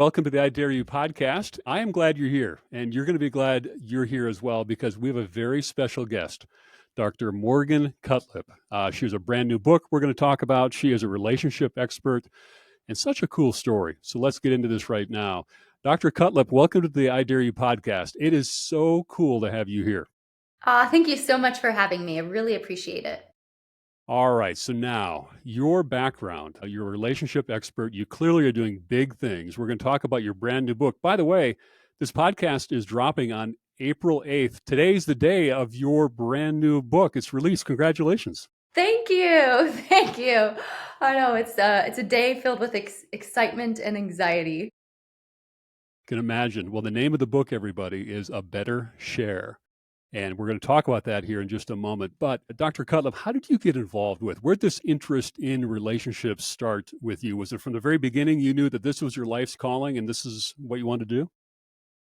Welcome to the I Dare You podcast. I am glad you're here, and you're going to be glad you're here as well because we have a very special guest, Dr. Morgan Cutlip. She has a brand new book we're going to talk about. She is a relationship expert and such a cool story. So let's get into this right now. Dr. Cutlip, welcome to the I Dare You podcast. It is so cool to have you here. Thank you so much for having me. I really appreciate it. All right. So now, your background, you're a relationship expert. You clearly are doing big things. We're going to talk about your brand new book. By the way, this podcast is dropping on April 8th. Today's the day of your brand new book. It's released. Congratulations. Thank you. Thank you. I know it's a day filled with excitement and anxiety. Can imagine. Well, the name of the book, everybody, is A Better Share. And we're going to talk about that here in just a moment. But Dr. Cutlip, how did you get involved with? Where did this interest in relationships start with you? Was it from the very beginning you knew that this was your life's calling and this is what you wanted to do?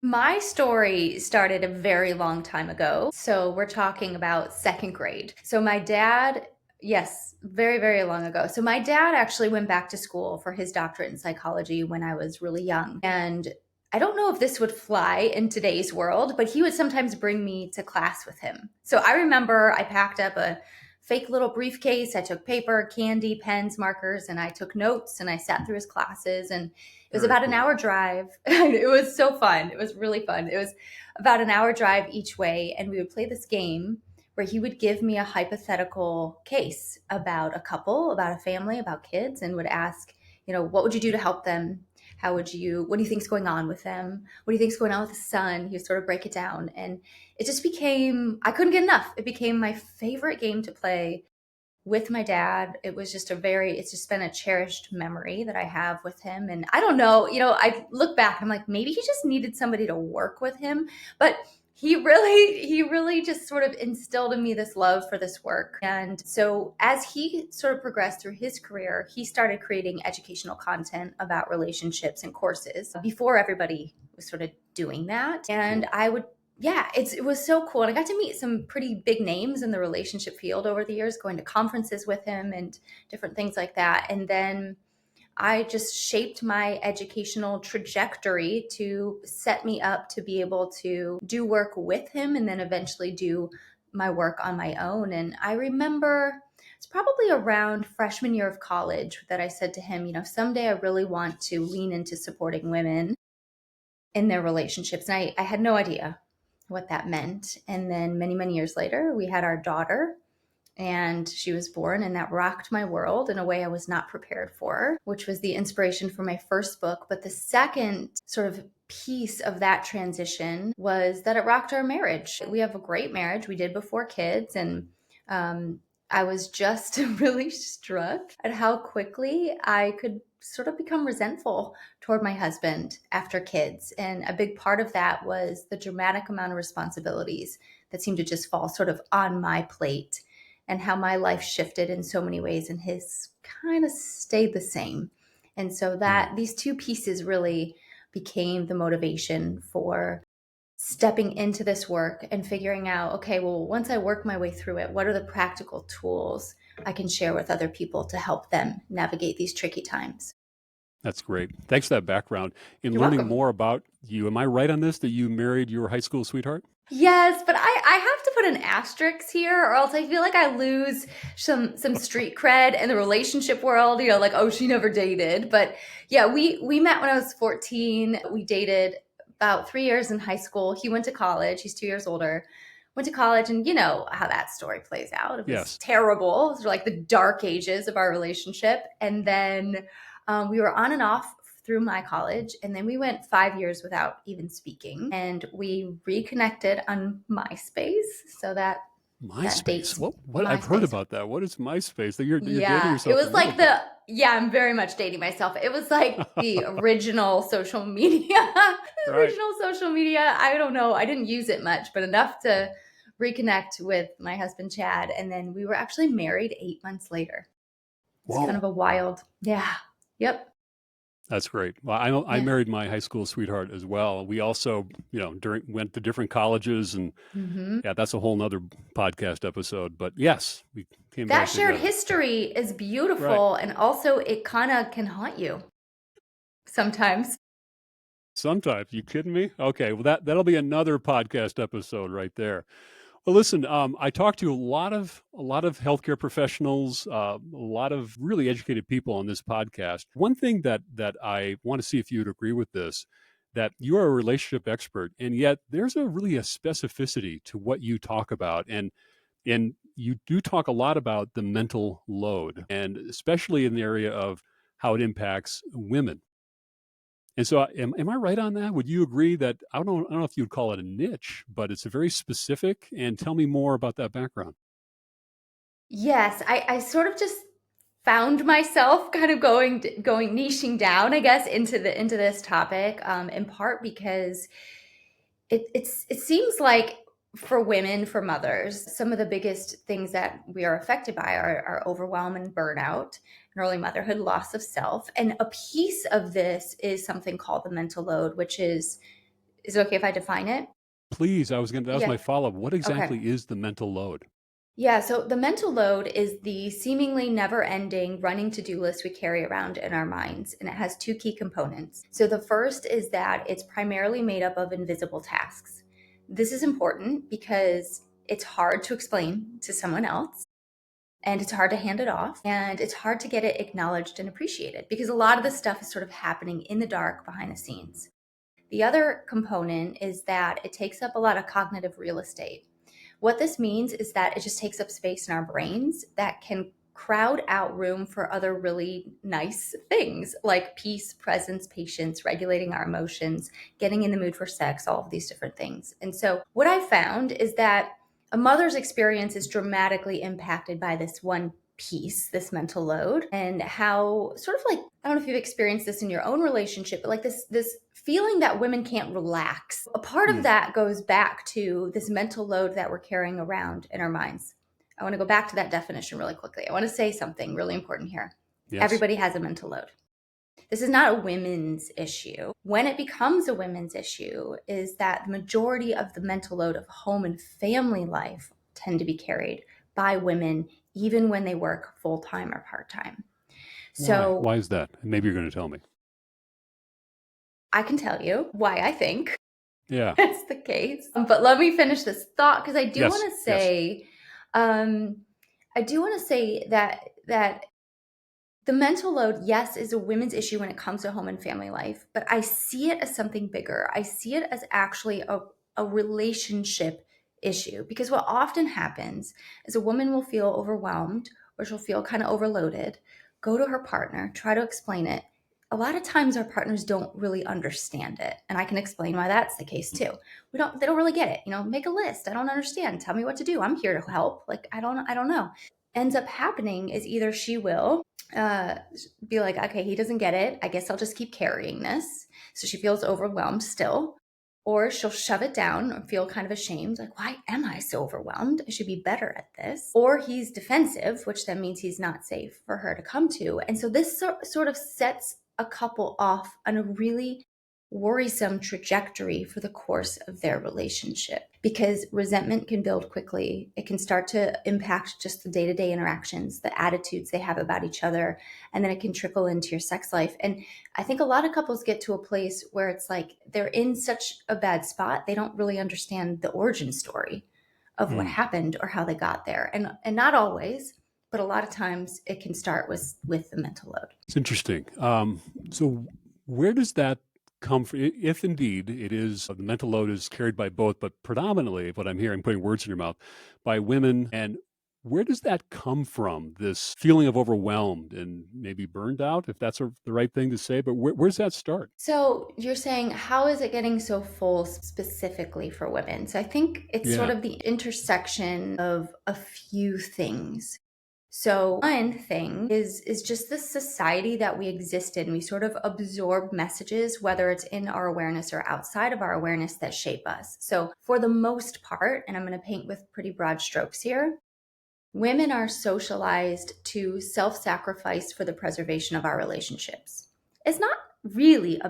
My story started a very long time ago. So we're talking about second grade. So my dad, yes, very, very long ago. So my dad actually went back to school for his doctorate in psychology when I was really young. And I don't know if this would fly in today's world, but he would sometimes bring me to class with him. So I remember I packed up a fake little briefcase. I took paper, candy, pens, markers, and I took notes and I sat through his classes. And it was Very about an cool. hour drive. It was so fun. It was really fun. It was about an hour drive each way. And we would play this game where he would give me a hypothetical case about a couple, about a family, about kids, and would ask, what would you do to help them? What do you think is going on with them? What do you think is going on with the son? He would sort of break it down. And it just became, I couldn't get enough. It became my favorite game to play with my dad. It's just been a cherished memory that I have with him. And I don't know, I look back, I'm like, maybe he just needed somebody to work with him. But he really just sort of instilled in me this love for this work. And so as he sort of progressed through his career, he started creating educational content about relationships and courses before everybody was sort of doing that. And I would yeah, it was so cool. And I got to meet some pretty big names in the relationship field over the years, going to conferences with him and different things like that. And then I just shaped my educational trajectory to set me up to be able to do work with him and then eventually do my work on my own. And I remember it's probably around freshman year of college that I said to him, someday I really want to lean into supporting women in their relationships. And I had no idea what that meant. And then many, many years later, we had our daughter and she was born, and that rocked my world in a way I was not prepared for, which was the inspiration for my first book. But the second sort of piece of that transition was that it rocked our marriage. We have a great marriage. We did before kids. And I was just really struck at how quickly I could sort of become resentful toward my husband after kids. And a big part of that was the dramatic amount of responsibilities that seemed to just fall sort of on my plate, and how my life shifted in so many ways and his kind of stayed the same. And so that these two pieces really became the motivation for stepping into this work and figuring out, okay, well, once I work my way through it, what are the practical tools I can share with other people to help them navigate these tricky times? That's great. Thanks for that background. In You're learning welcome. more about you, am I right on this that you married your high school sweetheart? Yes, but I have to put an asterisk here, or else I feel like I lose some street cred in the relationship world. Like, oh, she never dated. But yeah, we met when I was 14. We dated about 3 years in high school. He went to college. He's 2 years older. Went to college, and you know how that story plays out. It was Yes. terrible. It was like the dark ages of our relationship, and then we were on and off through my college, and then we went 5 years without even speaking, and we reconnected on MySpace. So that MySpace. dates What I've heard MySpace. about that. What is MySpace? That you're dating Yeah, it yourself a was little like bit. I'm very much dating myself. It was like the original social media. The Right. original social media. I don't know. I didn't use it much, but enough to reconnect with my husband, Chad. And then we were actually married 8 months later. It's kind of Whoa. a wild, yeah. Yep. That's great. Well, I Yeah. married my high school sweetheart as well. We also, went to different colleges, and Hmm. yeah, that's a whole nother podcast episode. But yes, we came That back shared together. history is Right. beautiful, and also it kind of can haunt you sometimes. Sometimes. You kidding me? Okay, well that'll be another podcast episode right there. Well, listen, I talked to a lot of healthcare professionals, a lot of really educated people on this podcast. One thing that I want to see if you'd agree with this, that you are a relationship expert, and yet there's a specificity to what you talk about, and you do talk a lot about the mental load, and especially in the area of how it impacts women. And so, am I right on that? Would you agree that I don't know if you'd call it a niche, but it's a very specific? And tell me more about that background. Yes, I sort of just found myself kind of going niching down, I guess, into this topic, in part because it seems like for women, for mothers, some of the biggest things that we are affected by are overwhelm and burnout, and early motherhood, loss of self. And a piece of this is something called the mental load, which is it okay if I define it? Please, that was Yeah. my follow up. What Okay. exactly is the mental load? Yeah, so the mental load is the seemingly never ending running to do list we carry around in our minds, and it has two key components. So the first is that it's primarily made up of invisible tasks. This is important because it's hard to explain to someone else, and it's hard to hand it off, and it's hard to get it acknowledged and appreciated because a lot of this stuff is sort of happening in the dark behind the scenes. The other component is that it takes up a lot of cognitive real estate. What this means is that it just takes up space in our brains that can crowd out room for other really nice things like peace, presence, patience, regulating our emotions, getting in the mood for sex, all of these different things. And so, what I found is that a mother's experience is dramatically impacted by this one piece, this mental load, and how sort of like, I don't know if you've experienced this in your own relationship, but like this feeling that women can't relax. A part of Hmm. that goes back to this mental load that we're carrying around in our minds. I want to go back to that definition really quickly. I want to say something really important here. Yes. Everybody has a mental load. This is not a women's issue. When it becomes a women's issue, is that the majority of the mental load of home and family life tend to be carried by women, even when they work full time or part time. Why? So Why is that? Maybe you're going to tell me. I can tell you why I think Yeah. that's the case. But let me finish this thought because Yes. Yes. um, I do want to say that the mental load, yes, is a women's issue when it comes to home and family life, but I see it as something bigger. I see it as actually a relationship issue because what often happens is a woman will feel overwhelmed or she'll feel kind of overloaded, go to her partner, try to explain it. A lot of times our partners don't really understand it. And I can explain why that's the case too. They don't really get it. Make a list. I don't understand. Tell me what to do. I'm here to help. Like I don't know. Ends up happening is either she will uh, be like, okay, he doesn't get it. I guess I'll just keep carrying this. So she feels overwhelmed still. Or she'll shove it down or feel kind of ashamed, like, why am I so overwhelmed? I should be better at this. Or he's defensive, which then means he's not safe for her to come to. And so this sort of sets a couple off on a really worrisome trajectory for the course of their relationship because resentment can build quickly. It can start to impact just the day to day interactions, the attitudes they have about each other, and then it can trickle into your sex life. And I think a lot of couples get to a place where it's like they're in such a bad spot, they don't really understand the origin story of what Hmm. happened or how they got there. And not always, but a lot of times it can start with the mental load. It's interesting. So, where does that come from? If indeed it is the mental load is carried by both, but predominantly what I'm hearing, putting words in your mouth, by women, and where does that come from? This feeling of overwhelmed and maybe burned out, if that's the right thing to say. But where does that start? So you're saying, how is it getting so full specifically for women? So I think it's sort Yeah. of the intersection of a few things. So one thing is just the society that we exist in. We sort of absorb messages, whether it's in our awareness or outside of our awareness, that shape us. So for the most part, and I'm going to paint with pretty broad strokes here, women are socialized to self sacrifice for the preservation of our relationships. It's not really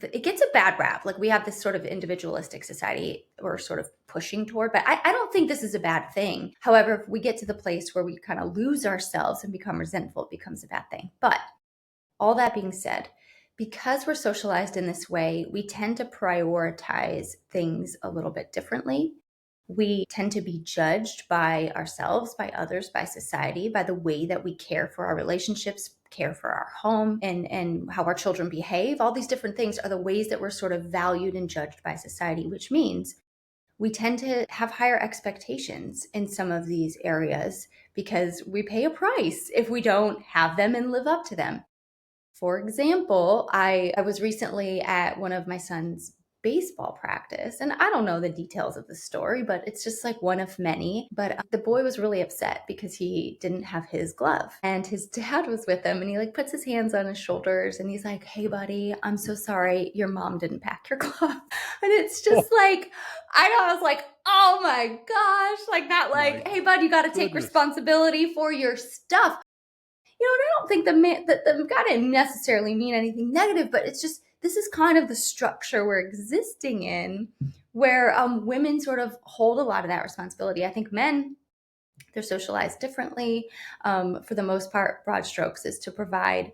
it gets a bad rap. Like we have this sort of individualistic society we're sort of pushing toward, but I don't think this is a bad thing. However, if we get to the place where we kind of lose ourselves and become resentful, it becomes a bad thing. But all that being said, Because we're socialized in this way, we tend to prioritize things a little bit differently. We tend to be judged by ourselves, by others, by society, by the way that we care for our relationships, care for our home, and how our children behave. All these different things are the ways that we're sort of valued and judged by society, which means we tend to have higher expectations in some of these areas because we pay a price if we don't have them and live up to them. For example, I was recently at one of my son's baseball practice, and I don't know the details of the story, but it's just like one of many. But the boy was really upset because he didn't have his glove, and his dad was with him, and he like puts his hands on his shoulders, and he's like, "Hey, buddy, I'm so sorry, your mom didn't pack your glove." And it's Oh just like, I know, I was like, "Oh my gosh!" Like not my like, "Hey, bud, you got to take goodness. responsibility for your stuff." And I don't think the guy didn't necessarily mean anything negative, but it's just this is kind of the structure we're existing in, where women sort of hold a lot of that responsibility. I think men, they're socialized differently. For the most part, broad strokes is to provide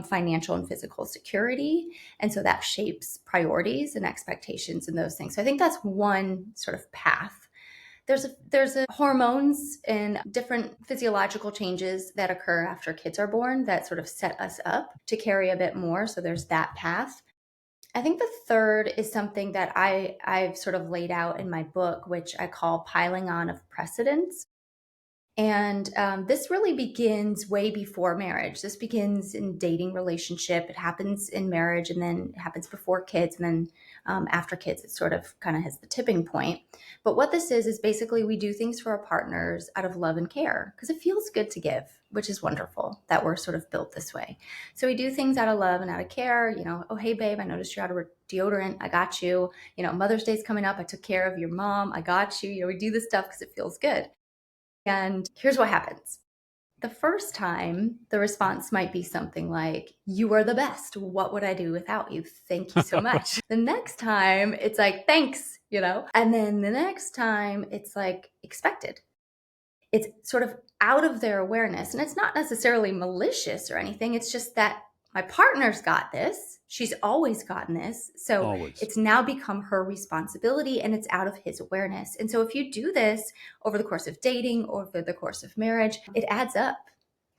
financial and physical security, and so that shapes priorities and expectations and those things. So I think that's one sort of path. There's a hormones and different physiological changes that occur after kids are born that sort of set us up to carry a bit more. So there's that path. I think the third is something that I've sort of laid out in my book, which I call piling on of precedents. And this really begins way before marriage. This begins in dating relationship. It happens in marriage, and then it happens before kids, and then after kids, it sort of kind of has the tipping point. But what this is basically we do things for our partners out of love and care because it feels good to give, which is wonderful that we're sort of built this way. So we do things out of love and out of care. Oh, hey, babe, I noticed you're out of deodorant. I got you. Mother's Day's coming up. I took care of your mom. I got you. We do this stuff because it feels good. And here's what happens. The first time, the response might be something like, "You are the best. What would I do without you? Thank you so much." The next time, it's like, "Thanks. And then the next time, it's like expected. It's sort of out of their awareness. And it's not necessarily malicious or anything. It's just that my partner's got this. She's always gotten this. So Always. it's now become her responsibility and it's out of his awareness. And so if you do this over the course of dating, over the course of marriage, it adds up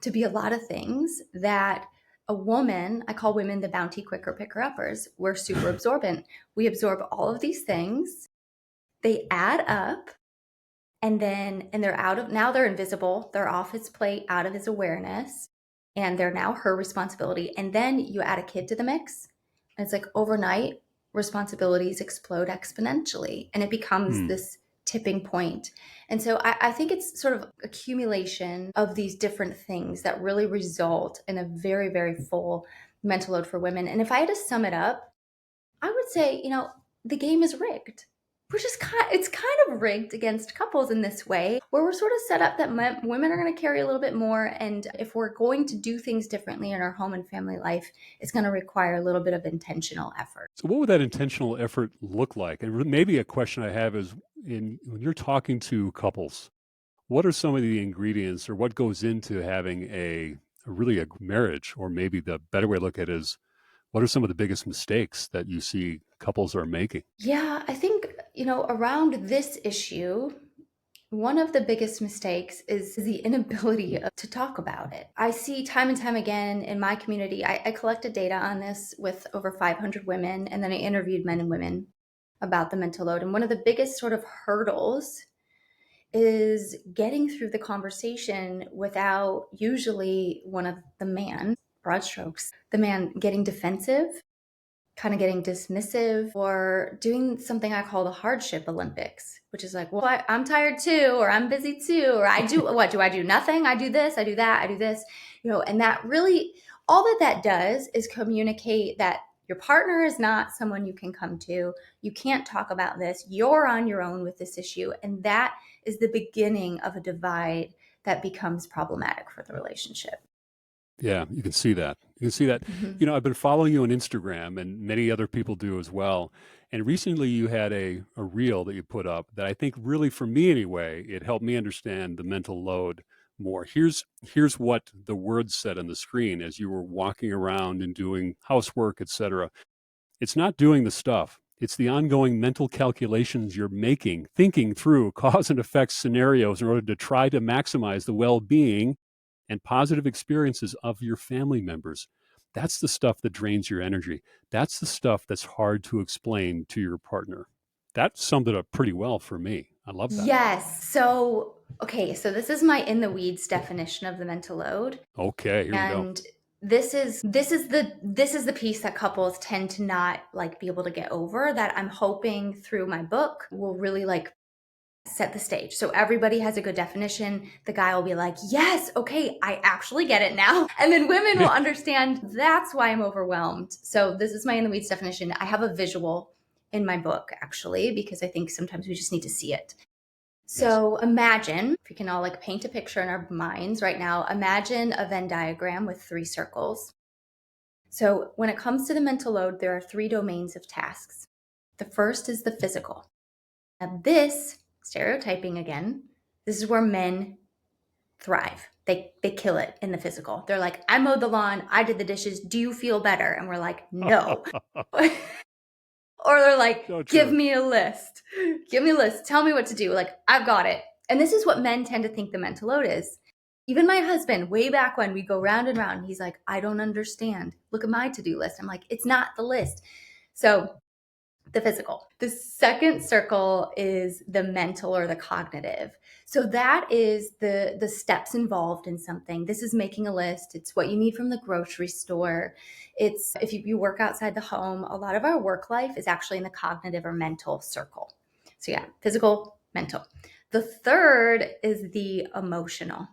to be a lot of things that a woman, I call women the bounty quicker picker uppers. We're super absorbent. We absorb all of these things. They add up and they're now they're invisible. They're off his plate, out of his awareness, and they're now her responsibility. And then you add a kid to the mix, and it's like overnight responsibilities explode exponentially, and it becomes Hmm. this tipping point. And so I think it's sort of accumulation of these different things that really result in a very, very full mental load for women. And if I had to sum it up, I would say, the game is rigged. It's kind of rigged against couples in this way, where we're sort of set up that women are going to carry a little bit more. And if we're going to do things differently in our home and family life, it's going to require a little bit of intentional effort. So, what would that intentional effort look like? And maybe a question I have is when you're talking to couples, what are some of the ingredients or what goes into having really a marriage? Or maybe the better way to look at it is what are some of the biggest mistakes that you see couples are making? Yeah, I think, around this issue, one of the biggest mistakes is the inability to talk about it. I see time and time again in my community, I collected data on this with over 500 women, and then I interviewed men and women about the mental load. And one of the biggest sort of hurdles is getting through the conversation without usually one of the man, broad strokes, the man getting defensive, kind of getting dismissive, or doing something I call the hardship Olympics, which is like, well, I'm tired too, or I'm busy too, or what do I do? Nothing. I do this, I do that, I do this, and that really, all that does is communicate that your partner is not someone you can come to. You can't talk about this. You're on your own with this issue. And that is the beginning of a divide that becomes problematic for the relationship. Yeah, you can see that. You can see that. Mhm. I've been following you on Instagram and many other people do as well. And recently you had a reel that you put up that I think really, for me anyway, it helped me understand the mental load more. Here's what the words said on the screen as you were walking around and doing housework, etc. It's not doing the stuff. It's the ongoing mental calculations you're making, thinking through cause and effect scenarios in order to try to maximize the well-being and positive experiences of your family members. That's the stuff that drains your energy. That's the stuff that's hard to explain to your partner. That summed it up pretty well for me. I love that. Yes. So, okay, so this is my in the weeds definition of the mental load. Okay, here we go. And this is the piece that couples tend to not like be able to get over, that I'm hoping through my book will really like set the stage. So everybody has a good definition. The guy will be like, yes, okay, I actually get it now. And then women will understand that's why I'm overwhelmed. So this is my in the weeds definition. I have a visual in my book actually, because I think sometimes we just need to see it. So imagine, if we can all like paint a picture in our minds right now, imagine a Venn diagram with 3 circles. So when it comes to the mental load, there are 3 domains of tasks. The first is the physical. Now this, stereotyping again, this is where men thrive. They kill it in the physical. They're like, I mowed the lawn, I did the dishes, do you feel better? And we're like, no. Or they're like, So give true. me a list. Give me a list. Tell me what to do. Like, I've got it. And this is what men tend to think the mental load is. Even my husband, way back when, we go round and round, he's like, I don't understand. Look at my to-do list. I'm like, it's not the list. So the physical. The second circle is the mental or the cognitive. So that is the steps involved in something. This is making a list. It's what you need from the grocery store. It's if you work outside the home, a lot of our work life is actually in the cognitive or mental circle. So yeah, physical, mental. The third is the emotional.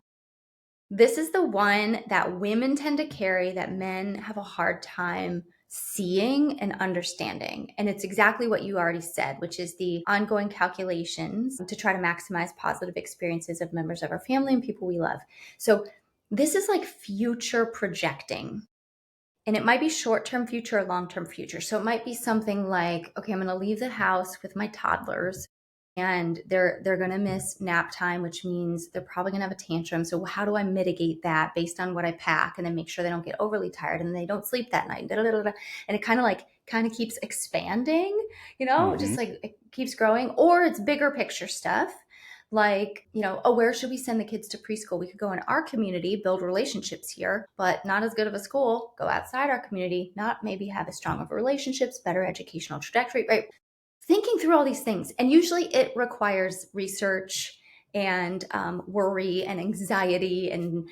This is the one that women tend to carry that men have a hard time seeing and understanding. And it's exactly what you already said, which is the ongoing calculations to try to maximize positive experiences of members of our family and people we love. So this is like future projecting. And it might be short-term future or long-term future. So it might be something like, okay, I'm going to leave the house with my toddlers and they're going to miss nap time, which means they're probably going to have a tantrum. So how do I mitigate that based on what I pack, and then make sure they don't get overly tired and they don't sleep that night? And it kind of keeps expanding, just like it keeps growing. Or it's bigger picture stuff. Like, oh, where should we send the kids to preschool? We could go in our community, build relationships here, but not as good of a school. Go outside our community, not maybe have as strong of relationships, better educational trajectory, right? Thinking through all these things. And usually it requires research and worry and anxiety and,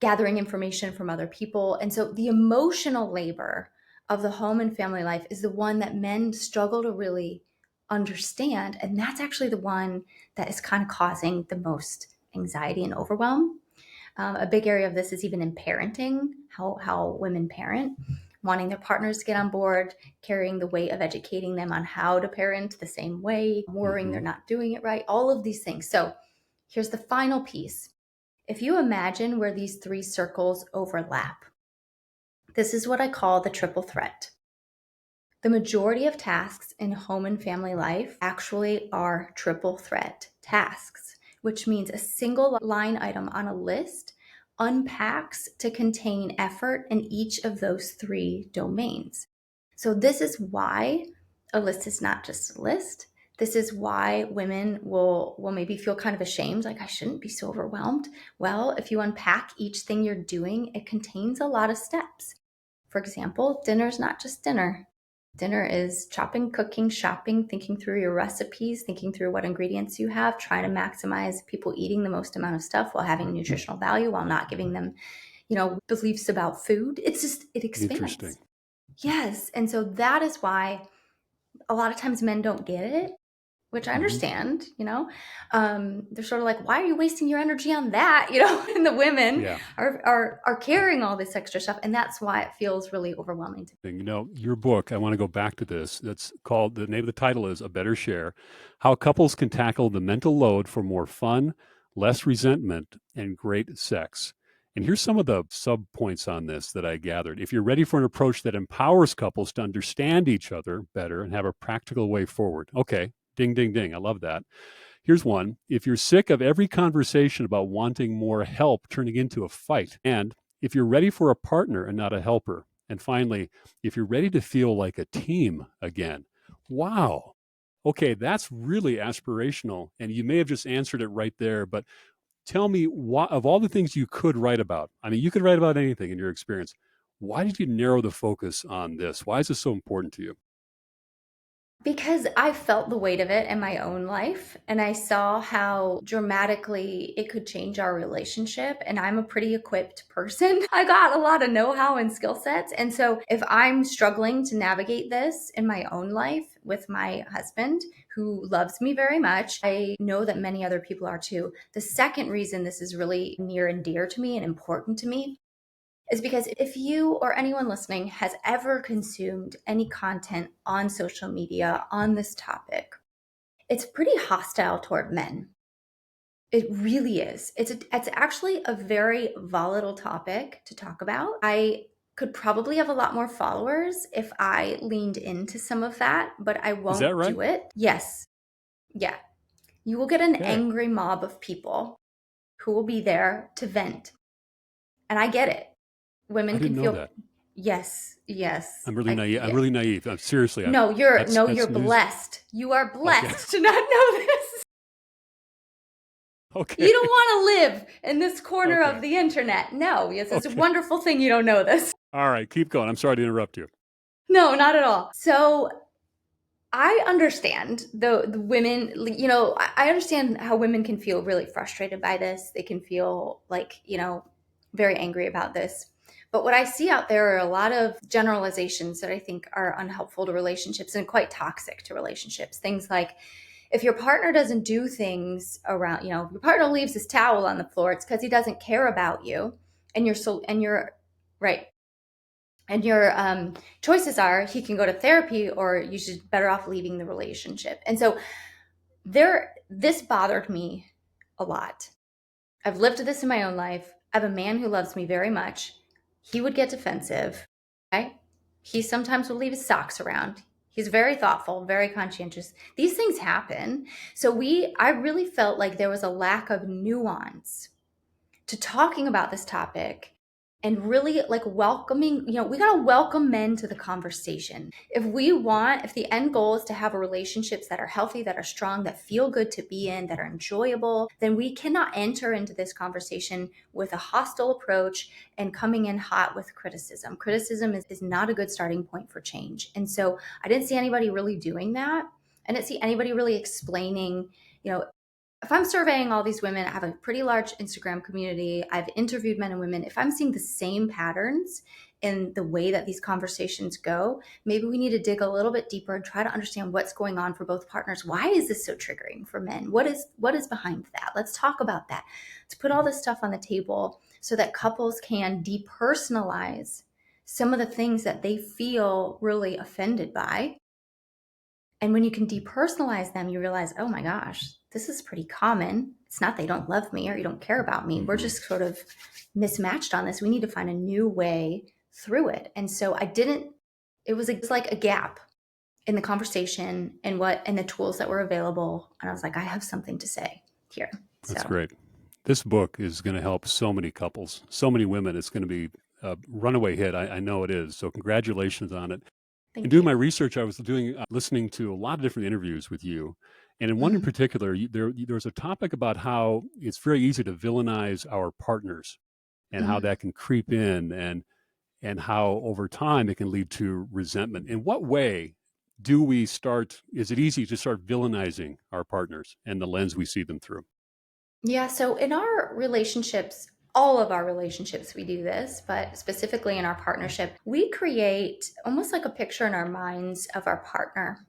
gathering information from other people. And so the emotional labor of the home and family life is the one that men struggle to really understand. And that's actually the one that is kind of causing the most anxiety and overwhelm. A big area of this is even in parenting, how women parent, wanting their partners to get on board, carrying the weight of educating them on how to parent the same way, worrying they're not doing it right, all of these things. So here's the final piece. If you imagine where these 3 circles overlap, this is what I call the triple threat. The majority of tasks in home and family life actually are triple threat tasks, which means a single line item on a list unpacks to contain effort in each of those 3 domains. So this is why a list is not just a list. This is why women will maybe feel kind of ashamed, like I shouldn't be so overwhelmed. Well, if you unpack each thing you're doing, it contains a lot of steps. For example, dinner is not just dinner. Dinner is chopping, cooking, shopping, thinking through your recipes, thinking through what ingredients you have, trying to maximize people eating the most amount of stuff while having nutritional value, while not giving them, beliefs about food. It expands. Interesting. Yes. And so that is why a lot of times men don't get it, which I understand, they're sort of like, why are you wasting your energy on that? And the women are carrying all this extra stuff. And that's why it feels really overwhelming to me. Your book, I want to go back to this. That's called, the name of the title is A Better Share: How Couples Can Tackle the Mental Load for More Fun, Less Resentment, and Great Sex. And here's some of the sub points on this that I gathered. If you're ready for an approach that empowers couples to understand each other better and have a practical way forward. Okay, ding, ding, ding. I love that. Here's one. If you're sick of every conversation about wanting more help turning into a fight, and if you're ready for a partner and not a helper, and finally, if you're ready to feel like a team again. Wow. Okay, that's really aspirational. And you may have just answered it right there, but tell me, of all the things you could write about, I mean, you could write about anything in your experience. Why did you narrow the focus on this? Why is this so important to you? Because I felt the weight of it in my own life and I saw how dramatically it could change our relationship. And I'm a pretty equipped person. I got a lot of know how and skill sets. And so if I'm struggling to navigate this in my own life with my husband, who loves me very much, I know that many other people are too. The second reason this is really near and dear to me and important to me is because if you or anyone listening has ever consumed any content on social media on this topic, it's pretty hostile toward men. It really is. It's actually a very volatile topic to talk about. I could probably have a lot more followers if I leaned into some of that, but I Is that won't right? do it. Yes. Yeah. You will get an Okay. angry mob of people who will be there to vent. And I get it. I Women can didn't know feel. that. Yes, yes. I'm really I naive. I'm yeah. really naive. I'm seriously. No, you're That's no, you're that's news. blessed. You are Okay. blessed to not know this. Okay. You don't want to live in this corner Okay. of the internet. No, yes, it's a Okay. wonderful thing you don't know this. All right. Keep going. I'm sorry to interrupt you. No, not at all. So I understand the women, I understand how women can feel really frustrated by this. They can feel like, very angry about this. But what I see out there are a lot of generalizations that I think are unhelpful to relationships and quite toxic to relationships. Things like if your partner doesn't do things around, if your partner leaves his towel on the floor, it's because he doesn't care about you. And you're right. And your choices are he can go to therapy or you should better off leaving the relationship. And so this bothered me a lot. I've lived this in my own life. I have a man who loves me very much. He would get defensive. Okay. He sometimes will leave his socks around. He's very thoughtful, very conscientious. These things happen. So I really felt like there was a lack of nuance to talking about this topic and really like welcoming, we got to welcome men to the conversation. If the end goal is to have relationships that are healthy, that are strong, that feel good to be in, that are enjoyable, then we cannot enter into this conversation with a hostile approach and coming in hot with criticism. Criticism is not a good starting point for change. And so I didn't see anybody really doing that. I didn't see anybody really explaining, if I'm surveying all these women, I have a pretty large Instagram community. I've interviewed men and women. If I'm seeing the same patterns in the way that these conversations go, maybe we need to dig a little bit deeper and try to understand what's going on for both partners. Why is this so triggering for men? What is behind that? Let's talk about that. Let's put all this stuff on the table so that couples can depersonalize some of the things that they feel really offended by. And when you can depersonalize them, you realize, oh my gosh, this is pretty common. It's not they don't love me or you don't care about me. We're just sort of mismatched on this. We need to find a new way through it. And so it was like a gap in the conversation and the tools that were available. And I was like, I have something to say here. That's So great. This book is going to help so many couples, so many women. It's going to be a runaway hit. I know it is. So congratulations on it. In thank doing you. my research, I was listening to a lot of different interviews with you, and in one in Mm, particular, there was a topic about how it's very easy to villainize our partners, and how mm. that can creep in, and how over time it can lead to resentment. In what way do we start? Is it easy to start villainizing our partners and the lens we see them through? Yeah, so in our relationships, all of our relationships, we do this, but specifically in our partnership, we create almost like a picture in our minds of our partner,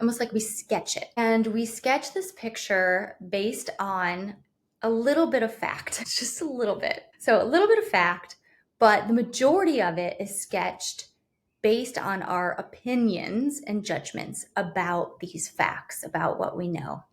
almost like we sketch it. And we sketch this picture based on a little bit of fact, just a little bit. So a little bit of fact, but the majority of it is sketched based on our opinions and judgments about these facts, about what we know.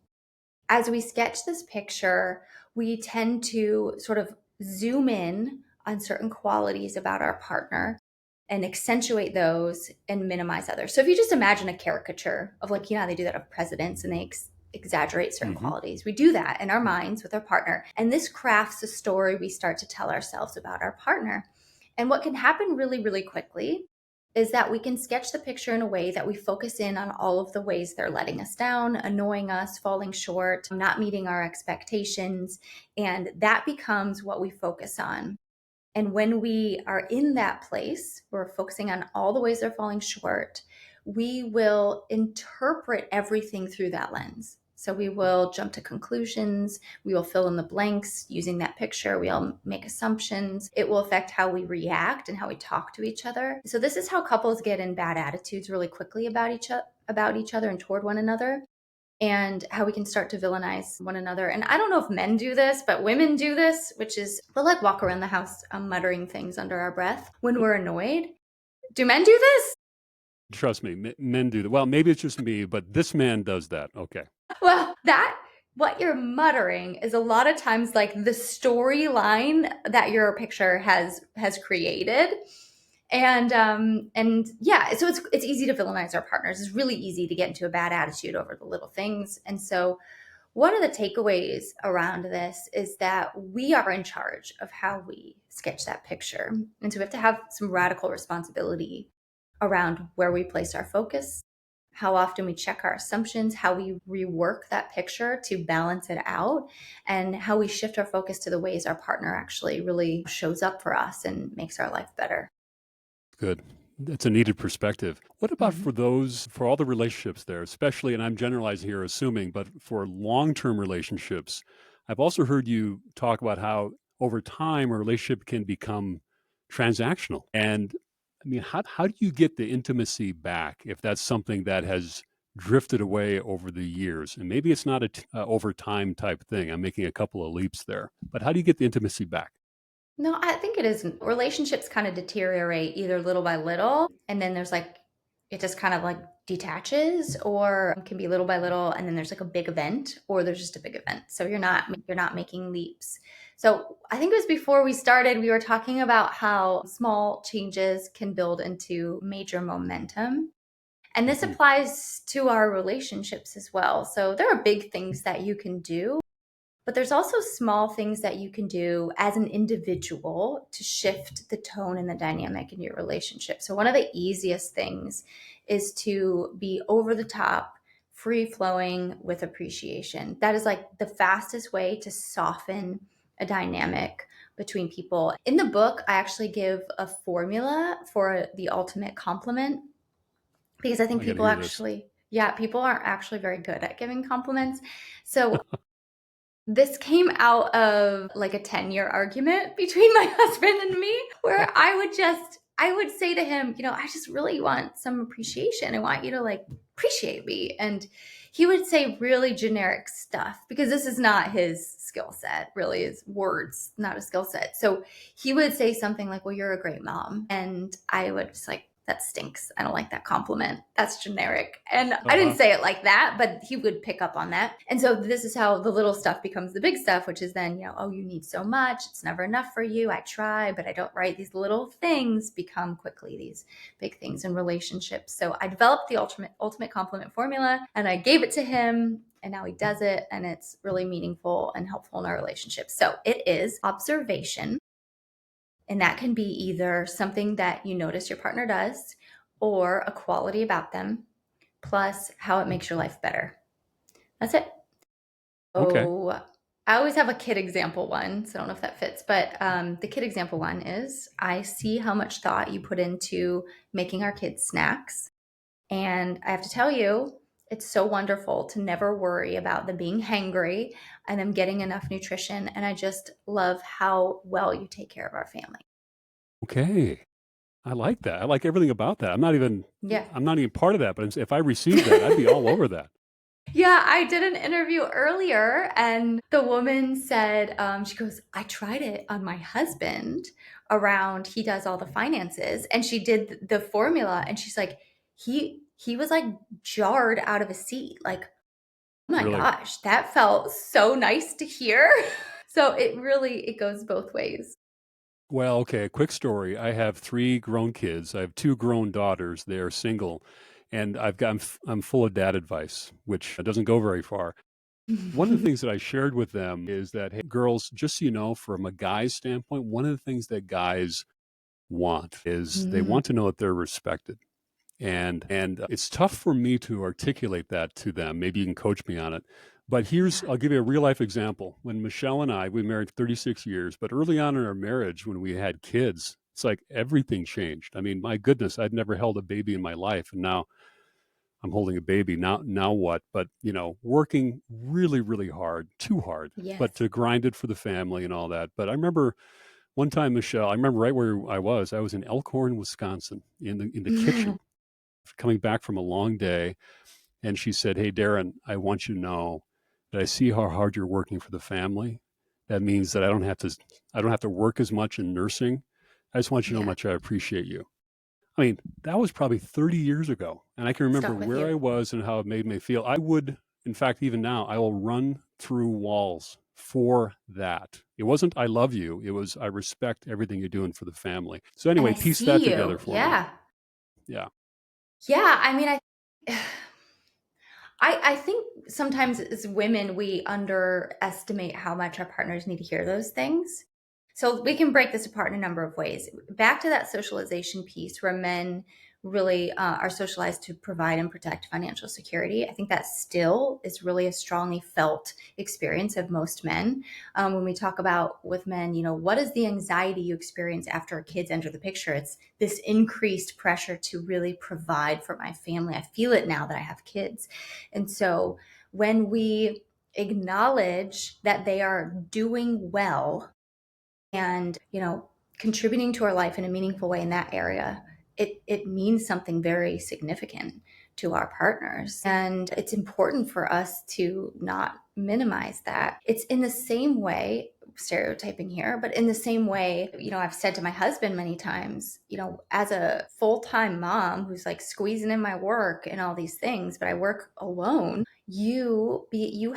As we sketch this picture, we tend to sort of zoom in on certain qualities about our partner and accentuate those and minimize others. So if you just imagine a caricature of, like, they do that of presidents and they exaggerate certain Hmm. qualities. We do that in our minds with our partner. And this crafts a story we start to tell ourselves about our partner. And what can happen really, really quickly is that we can sketch the picture in a way that we focus in on all of the ways they're letting us down, annoying us, falling short, not meeting our expectations. And that becomes what we focus on. And when we are in that place, we're focusing on all the ways they're falling short, we will interpret everything through that lens. So we will jump to conclusions. We will fill in the blanks using that picture. We'll make assumptions. It will affect how we react and how we talk to each other. So this is how couples get in bad attitudes really quickly about each other and toward one another, and how we can start to villainize one another. And I don't know if men do this, but women do this, which is we'll like walk around the house muttering things under our breath when we're annoyed. Do men do this? Trust me, men do that. Well, maybe it's just me, but this man does that. Okay. Well, that what you're muttering is a lot of times like the storyline that your picture has created. And yeah, so it's easy to villainize our partners. It's really easy to get into a bad attitude over the little things. And so one of the takeaways around this is that we are in charge of how we sketch that picture. And so we have to have some radical responsibility around where we place our focus, how often we check our assumptions, how we rework that picture to balance it out, and how we shift our focus to the ways our partner actually really shows up for us and makes our life better. Good. That's a needed perspective. What about Mhm. for all the relationships there, especially, and I'm generalizing here, assuming, but for long term relationships, I've also heard you talk about how over time a relationship can become transactional. And I mean, how do you get the intimacy back if that's something that has drifted away over the years? And maybe it's not over time type thing. I'm making a couple of leaps there, but how do you get the intimacy back? No, I think it is. Relationships kind of deteriorate either little by little, and then there's like, it just kind of like detaches, or it can be little by little, and then there's like a big event, or there's just a big event. So you're not making leaps. So I think it was before we started, we were talking about how small changes can build into major momentum. And this Hmm. applies to our relationships as well. So there are big things that you can do, but there's also small things that you can do as an individual to shift the tone and the dynamic in your relationship. So, one of the easiest things is to be over the top, free flowing with appreciation. That is like the fastest way to soften a dynamic between people. In the book, I actually give a formula for the ultimate compliment because I think I got to people hear this. actually, yeah, people aren't actually very good at giving compliments. So, this came out of like a 10-year argument between my husband and me, where I would say to him, I just really want some appreciation. I want you to like appreciate me. And he would say really generic stuff because this is not his skill set, really, is words, not a skill set. So he would say something like, well, you're a great mom. And I would just like, that stinks. I don't like that compliment. That's generic. And I didn't Uh-huh. say it like that, but he would pick up on that. And so this is how the little stuff becomes the big stuff, which is then, oh, you need so much. It's never enough for you. I try, but I don't. Right. These little things become quickly these big things in relationships. So I developed the ultimate compliment formula and I gave it to him. And now he does it. And it's really meaningful and helpful in our relationship. So it is observation. And that can be either something that you notice your partner does or a quality about them, plus how it makes your life better. That's it. Okay. Oh, I always have a kid example one, so I don't know if that fits, but the kid example one is I see how much thought you put into making our kids snacks. And I have to tell you, it's so wonderful to never worry about them being hangry and them getting enough nutrition. And I just love how well you take care of our family. Okay. I like that. I like everything about that. Yeah. I'm not even part of that, but if I received that, I'd be all over that. Yeah, I did an interview earlier, and the woman said, she goes, I tried it on my husband around, he does all the finances, and she did the formula, and she's like, he was like jarred out of his seat. Like, oh my Really. gosh, that felt so nice to hear. So it goes both ways. Well, okay, a quick story. I have 3 grown kids. I have 2 grown daughters. They are single. and I'm full of dad advice, which doesn't go very far. One of the things that I shared with them is that, hey, girls, just so you know, from a guy's standpoint, one of the things that guys want is they Mm, want to know that they're respected. And it's tough for me to articulate that to them. Maybe you can coach me on it. But yeah. I'll give you a real life example. When Michelle and I, we married 36 years, but early on in our marriage, when we had kids, it's like everything changed. I mean, my goodness, I'd never held a baby in my life. And now I'm holding a baby. Now what? But, working really, really hard, too hard, but Yes. to grind it for the family and all that. But I remember one time, Michelle, I remember right where I was. I was in Elkhorn, Wisconsin, in the kitchen, coming back from a long day, and she said, "Hey, Darren, I want you to know that I see how hard you're working for the family. That means that I don't have to work as much in nursing. I just want you to know how Yeah. much I appreciate you." I mean, that was probably 30 years ago, and I can remember Stuck with where you. I was and how it made me feel. I would, in fact, even now, I will run through walls for that. It wasn't "I love you," it was "I respect everything you're doing for the family." So And anyway, I piece that see together you. for me. Yeah. Yeah, Yeah. I mean, I think sometimes as women, we underestimate how much our partners need to hear those things. So we can break this apart in a number of ways. Back to that socialization piece where men really are socialized to provide and protect financial security. I think that still is really a strongly felt experience of most men. When we talk about with men, what is the anxiety you experience after kids enter the picture? It's this increased pressure to really provide for my family. I feel it now that I have kids. And so when we acknowledge that they are doing well and, contributing to our life in a meaningful way in that area, it means something very significant to our partners. And it's important for us to not minimize that. It's in the same way, stereotyping here, but in the same way, I've said to my husband many times, as a full-time mom who's like squeezing in my work and all these things, but I work alone, you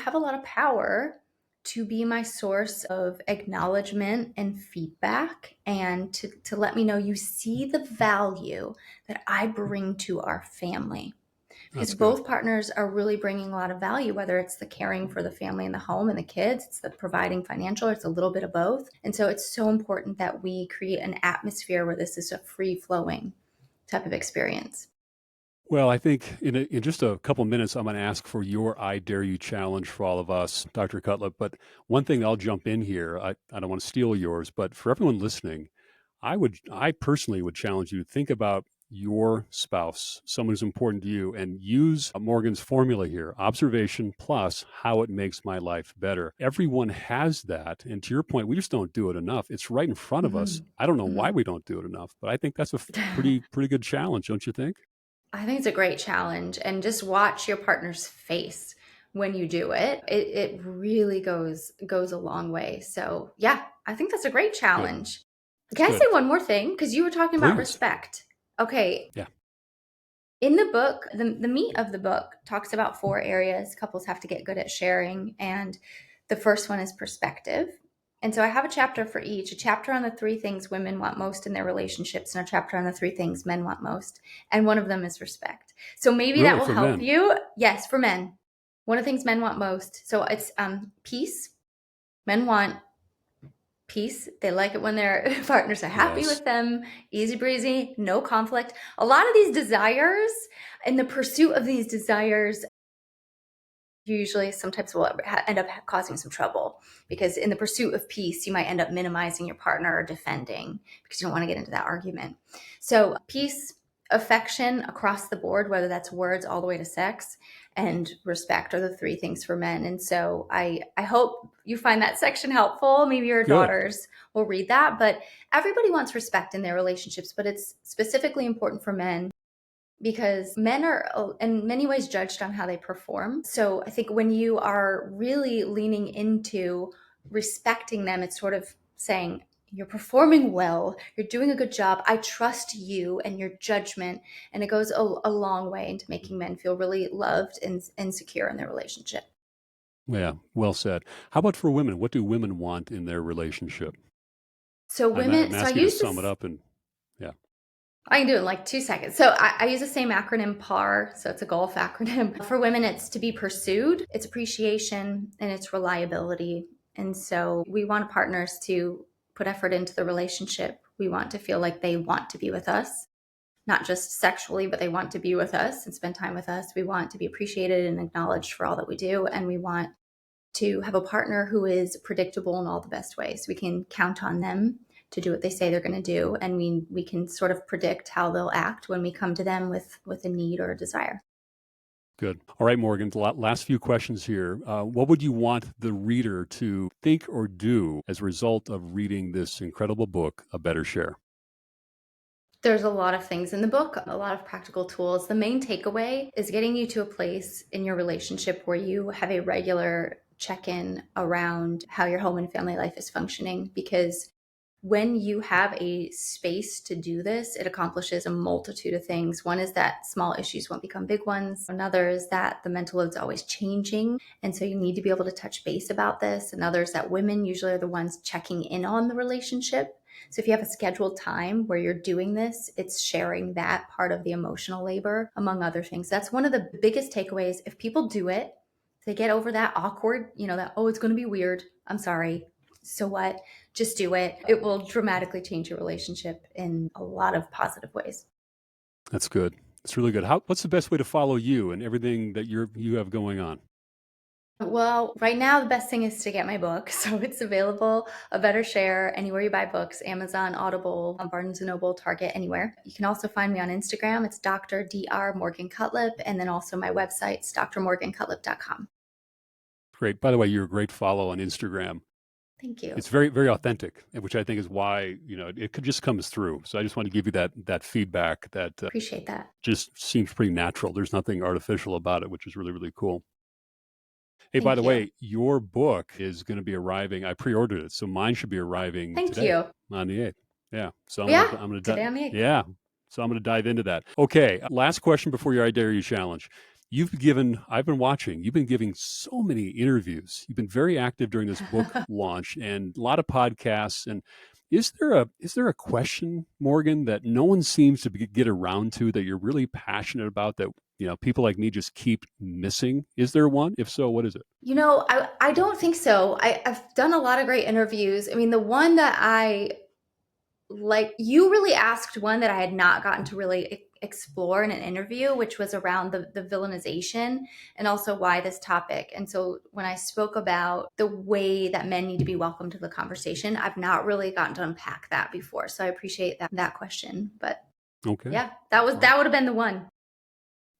have a lot of power to be my source of acknowledgement and feedback, and to let me know you see the value that I bring to our family. Because that's good. both partners are really bringing a lot of value, whether it's the caring for the family and the home and the kids, it's the providing financial, it's a little bit of both. And so it's so important that we create an atmosphere where this is a free flowing type of experience. Well, I think in just a couple minutes, I'm going to ask for your "I dare you" challenge for all of us, Dr. Cutlip. But one thing I'll jump in here. I don't want to steal yours, but for everyone listening, I personally would challenge you to think about your spouse, someone who's important to you, and use Morgan's formula here: observation plus how it makes my life better. Everyone has that. And to your point, we just don't do it enough. It's right in front of us. Mhm. I don't know why Mhm. we don't do it enough, but I think that's a pretty good challenge, don't you think? I think it's a great challenge, and just watch your partner's face when you do it. It really goes a long way. So yeah, I think that's a great Good. challenge. That's Can I say good. one more thing? Because you were talking about Please. respect. Okay, Yeah. in the book, the meat of the book talks about four areas couples have to get good at sharing. And the first one is perspective. And so I have a chapter for each, a chapter on the three things women want most in their relationships, and a chapter on the three things men want most. And one of them is respect. So maybe that Really, will for help men? you. Yes, for men. One of the things men want most. So it's peace. Men want peace. They like it when their partners are happy Yes. with them, easy breezy, no conflict. A lot of these desires, in the pursuit of these desires, usually sometimes will end up causing some trouble, because in the pursuit of peace you might end up minimizing your partner or defending because you don't want to get into that argument. So peace, affection across the board, whether that's words all the way to sex, and respect are the three things for men. And so I hope you find that section helpful. Maybe your Good. daughters will read that. But everybody wants respect in their relationships, but it's specifically important for men because men are in many ways judged on how they perform. So I think when you are really leaning into respecting them, it's sort of saying, you're performing well, you're doing a good job, I trust you and your judgment. And it goes a long way into making men feel really loved and secure in their relationship. Yeah. Well said. How about for women? What do women want in their relationship? So I'm women, so I asking you to use sum it this up and yeah. I can do it in like 2 seconds. So I use the same acronym PAR. So it's a golf acronym. For women, it's to be pursued, it's appreciation, and it's reliability. And so we want partners to put effort into the relationship. We want to feel like they want to be with us, not just sexually, but they want to be with us and spend time with us. We want to be appreciated and acknowledged for all that we do. And we want to have a partner who is predictable in all the best ways. We can count on them to do what they say they're going to do, and we can sort of predict how they'll act when we come to them with a need or a desire. Good. All right, Morgan, the last few questions here. What would you want the reader to think or do as a result of reading this incredible book, A Better Share? There's a lot of things in the book, a lot of practical tools. The main takeaway is getting you to a place in your relationship where you have a regular check-in around how your home and family life is functioning, because when you have a space to do this, it accomplishes a multitude of things. One is that small issues won't become big ones. Another is that the mental load's always changing. And so you need to be able to touch base about this. Another is that women usually are the ones checking in on the relationship. So if you have a scheduled time where you're doing this, it's sharing that part of the emotional labor, among other things. That's one of the biggest takeaways. If people do it, they get over that awkward, that, oh, it's going to be weird. I'm sorry. So what? Just do it. It will dramatically change your relationship in a lot of positive ways. That's good. It's really good. What's the best way to follow you and everything that you have going on? Well, right now, the best thing is to get my book. So it's available, A Better Share, anywhere you buy books, Amazon, Audible, Barnes & Noble, Target, anywhere. You can also find me on Instagram. It's Dr. Morgan Cutlip. And then also my website's drmorgancutlip.com. Great. By the way, you're a great follow on Instagram. Thank you. It's very, very authentic, which I think is why, it just comes through. So I just want to give you that feedback that Appreciate that. just seems pretty natural. There's nothing artificial about it, which is really, really cool. Hey, by Thank the you. way, your book is going to be arriving. I pre-ordered it, so mine should be arriving Thank today you. on the 8th. Yeah. So Yeah, I'm going today to on the 8th. yeah. So I'm going to dive into that. Okay, last question before your I Dare You challenge. I've been watching, you've been giving so many interviews. You've been very active during this book launch and a lot of podcasts. And is there a question, Morgan, that no one seems to get around to that you're really passionate about that, people like me just keep missing? Is there one? If so, what is it? I don't think so. I've done a lot of great interviews. I mean, the one that you really asked one that I had not gotten to really explore in an interview, which was around the villainization and also why this topic. And so when I spoke about the way that men need to be welcomed to the conversation, I've not really gotten to unpack that before. So I appreciate that question. But Okay. yeah, that would have been the one.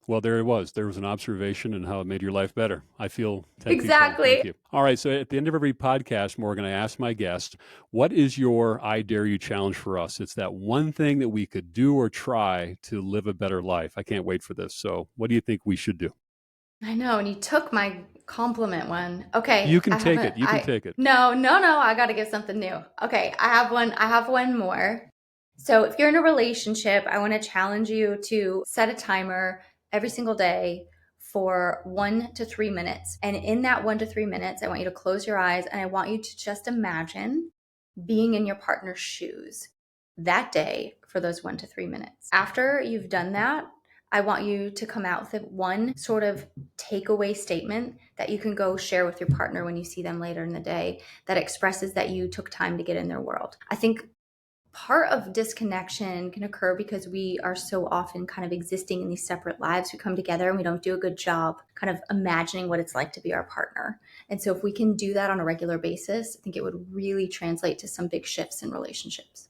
Well, there it was. There was an observation and how it made your life better. I feel 10 feet tall. Exactly. Thank you. All right. So at the end of every podcast, Morgan, I ask my guest, what is your I Dare You challenge for us? It's that one thing that we could do or try to live a better life. I can't wait for this. So what do you think we should do? I know, and you took my compliment one. Okay, You can I take haven't. it. You can take it. No, no, no. I got to give something new. Okay, I have one. I have one more. So if you're in a relationship, I want to challenge you to set a timer every single day for 1 to 3 minutes. And in that 1 to 3 minutes, I want you to close your eyes and I want you to just imagine being in your partner's shoes that day for those 1 to 3 minutes. After you've done that, I want you to come out with one sort of takeaway statement that you can go share with your partner when you see them later in the day that expresses that you took time to get in their world. I think part of disconnection can occur because we are so often kind of existing in these separate lives. We come together and we don't do a good job kind of imagining what it's like to be our partner. And so if we can do that on a regular basis, I think it would really translate to some big shifts in relationships.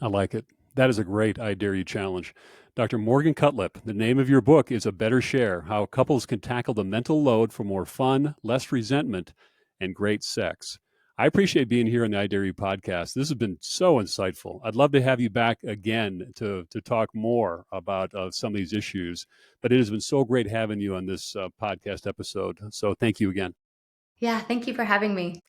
I like it. That is a great I Dare You challenge. Dr. Morgan Cutlip, the name of your book is A Better Share, How Couples Can Tackle the Mental Load for More Fun, Less Resentment, and Great Sex. I appreciate being here on the I Dare You podcast. This has been so insightful. I'd love to have you back again to talk more about some of these issues, but it has been so great having you on this podcast episode. So thank you again. Yeah, thank you for having me.